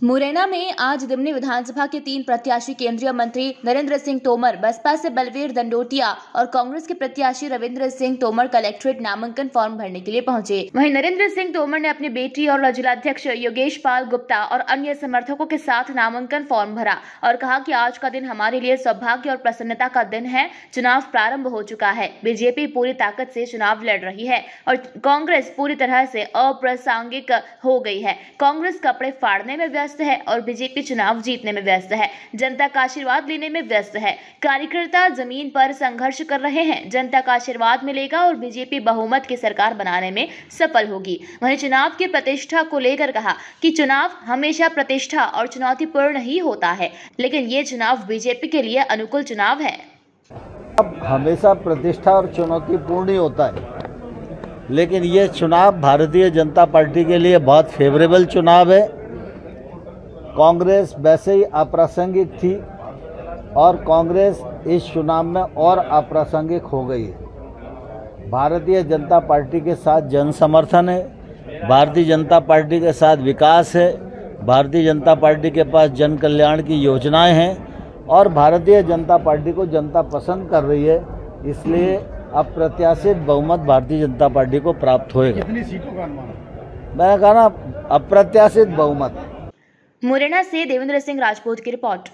मुरैना में आज दिमनी विधानसभा के 3 प्रत्याशी केंद्रीय मंत्री नरेंद्र सिंह तोमर, बसपा से बलवीर दंडोतिया और कांग्रेस के प्रत्याशी रविंद्र सिंह तोमर कलेक्ट्रेट नामांकन फॉर्म भरने के लिए पहुंचे। वहीं नरेंद्र सिंह तोमर ने अपनी बेटी और जिलाध्यक्ष योगेश पाल गुप्ता और अन्य समर्थकों के साथ नामांकन फॉर्म भरा और कहा कि आज का दिन हमारे लिए सौभाग्य और प्रसन्नता का दिन है। चुनाव प्रारंभ हो चुका है। बीजेपी पूरी ताकत से चुनाव लड़ रही है और कांग्रेस पूरी तरह से अप्रासंगिक हो गई है। कांग्रेस कपड़े फाड़ने में व्यस्त है और बीजेपी चुनाव जीतने में व्यस्त है। जनता का आशीर्वाद लेने में व्यस्त है। कार्यकर्ता जमीन पर संघर्ष कर रहे हैं। जनता का आशीर्वाद मिलेगा और बीजेपी बहुमत की सरकार बनाने में सफल होगी। वहीं चुनाव की प्रतिष्ठा को लेकर कहा कि चुनाव हमेशा प्रतिष्ठा और चुनौतीपूर्ण ही होता है, लेकिन ये चुनाव बीजेपी के लिए अनुकूल चुनाव है। अब हमेशा प्रतिष्ठा और चुनौतीपूर्ण ही होता है, लेकिन ये चुनाव भारतीय जनता पार्टी के लिए बहुत फेवरेबल चुनाव है। कांग्रेस वैसे ही अप्रासंगिक थी और कांग्रेस इस चुनाव में और अप्रासंगिक हो गई है। भारतीय जनता पार्टी के साथ जन समर्थन है, भारतीय जनता पार्टी के साथ विकास है, भारतीय जनता पार्टी के पास जन कल्याण की योजनाएं हैं और भारतीय जनता पार्टी को जनता पसंद कर रही है। इसलिए अप्रत्याशित बहुमत भारतीय जनता पार्टी को प्राप्त होएगा। कितनी सीटों का अनुमान? मैंने कहा ना, अप्रत्याशित बहुमत। मुरैना से देवेंद्र सिंह राजपूत की रिपोर्ट।